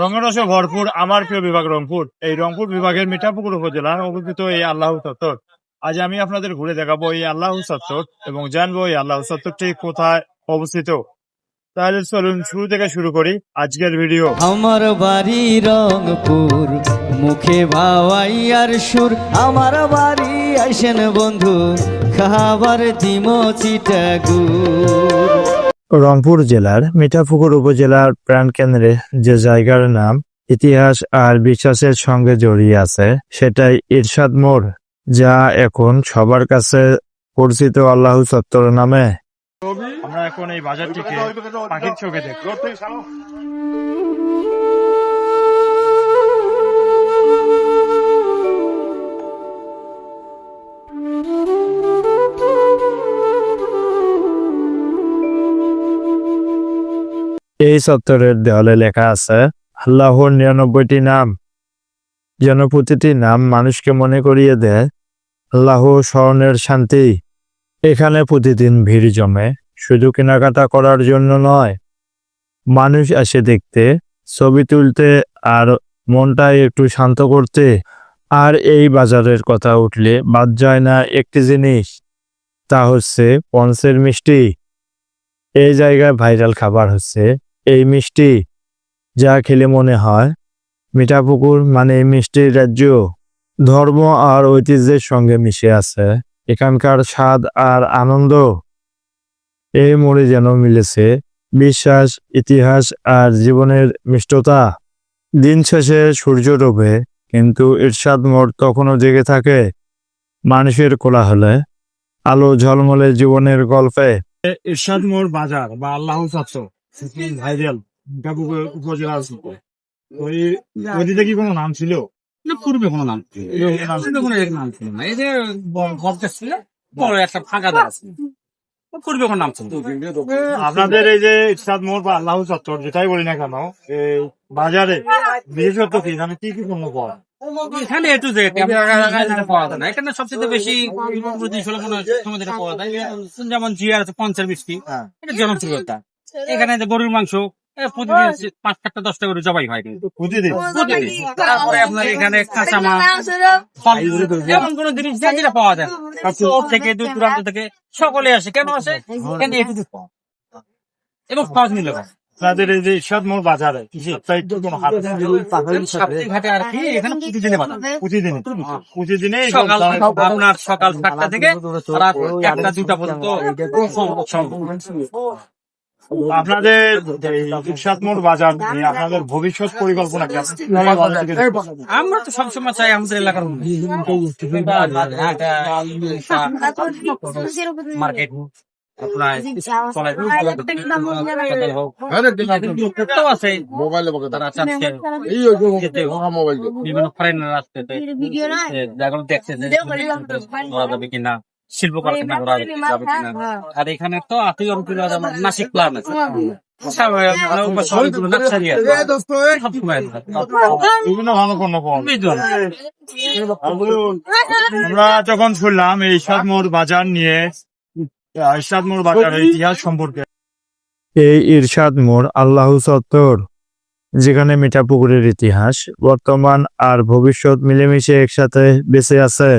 রঙরসে ভরপুর আমার প্রিয় বিভাগ রংপুর। এই রংপুর বিভাগের মিঠাপুকুর উপজেলার অবস্থিত এই আল্লাহ চত্বর। আজ আমি আপনাদের ঘুরে দেখাবো এই আল্লাহ চত্বর এবং জানবো এই আল্লাহ চত্বরটি কোথায় অবস্থিত। তাহলে চলুন শুরু থেকে শুরু করি আজকের ভিডিও। আমার বাড়ি রংপুর, মুখে ভাওয়াইয়ার সুর। আমার বাড়ি আইসেন বন্ধু, খাবার দিমো চিটাগুর। রংপুর জেলার মিঠাপুকুর উপজেলার প্রাণকেন্দ্রে যে জায়গার নাম ইতিহাস আর বিশ্বাসের সঙ্গে জড়িয়ে আছে সেটাই ইরশাদ মোড়, যা এখন সবার কাছে পরিচিত আল্লাহ চত্বর নামে। আমরা এখন এই বাজারটিকে পাখির চোখে দেখব। এই চত্বরের দেওয়ালে লেখা আছে আল্লাহর ৯৯টি নাম, যেন প্রতিটি নাম মানুষকে মনে করিয়ে দেয় আল্লাহ স্মরণের শান্তি। এখানে প্রতিদিন ভিড় জমে, শুধু কেনাকাটা করার জন্য নয়, মানুষ আসে দেখতে, ছবি তুলতে আর মনটা একটু শান্ত করতে। আর এই বাজারের কথা উঠলে বাদ যায় না একটি জিনিস, তা হচ্ছে পঞ্চের মিষ্টি। এই জায়গায় ভাইরাল খাবার হচ্ছে এই মিষ্টি, যা খেলে মনে হয় মিঠাপুকুর মানে মিষ্টির রাজ্য। ধর্ম আর ঐতিহ্যের সঙ্গে মিশে আছে এখানকার স্বাদ আর আনন্দ। এই মোড়ে যেন মিলেছে বিশ্বাস, ইতিহাস আর জীবনের মিষ্টতা। দিন শেষে সূর্য ডোবে, কিন্তু ইরশাদ মোড় তখনও জেগে থাকে মানুষের কোলাহলে, আলো ঝলমলে জীবনের গল্পে। ইরশাদ মোড় বাজার বা আল্লাহ চত্বর ভাইরাল মিঠাপুকুর উপজেলা। ওইদিকে কি কোনো নাম ছিল না? পূর্বে কোনো নাম ছিল না। এই যে গল্পটা ছিল, বড় একটা ফাঁকা আছে, পূর্বে কোনো নাম ছিল। আপনাদের এই যে ইরশাদ মোড় বা আল্লাহ চত্বর যেটাই বলি না কেন, এই বাজারে বিশেষত্ব কি, মানে কি কি পণ্য পাওয়া যায়? এখানে একটু যে পাওয়া যায় না, এখানে সবচেয়ে বেশি সময় যেটা পাওয়া যায়, যেমন জিয়ার আছে পঞ্চের মিষ্টি, এটা জনপ্রিয়তা। এখানে যে গরুর মাংস প্রতিদিন ৫-৭টা ১০টা গরু জবাই হয় কিন্তু প্রতিদিন। তারপরে আপনার এখানে কাঁচা মাছ, এমন কোন জিনিস যেটা পাওয়া যায় না। থেকে দূর দূরান্ত থেকে সকলে আসে। কেন আসে? এখানে এটুকু পাওয়া এবং সহজ মূল্য পায়। আপনাদের এই যে ইরশাদ মোড় বাজারে সাপ্তাহিক কোনো হাট? সাপ্তাহিক হাটে আর কি, এখানে প্রতিদিনে বাজার, প্রতিদিনে সকাল আপনার সকাল ৭টা থেকে রাত ১টা-২টা পর্যন্ত। আপনাদের ইরশাদ মোড় বাজার নিয়ে আপনাদের ভবিষ্যৎ পরিকল্পনা কি আছে? আমরা তো সবসময় চাই আমাদের এলাকার মার্কেট বিভিন্ন ফরেনার আসতে দেখছে যাবে কিনা, শিল্প কারখানা করা যাবে কিনা। আর এখানে তো নাসিক প্ল্যান আছে, বিভিন্ন ভালো পণ্য পাওয়া যায়। আমরা যখন শুনলাম এই ইরশাদ মোড় বাজার নিয়ে, ইরশাদ মোড় বাজারের ইতিহাস সম্পর্কে। এই ইরশাদ মোড় আল্লাহ চত্বর, যেখানে মিঠাপুকুরের ইতিহাস, বর্তমান আর ভবিষ্যৎ মিলেমিশে একসাথে বেঁচে আছে।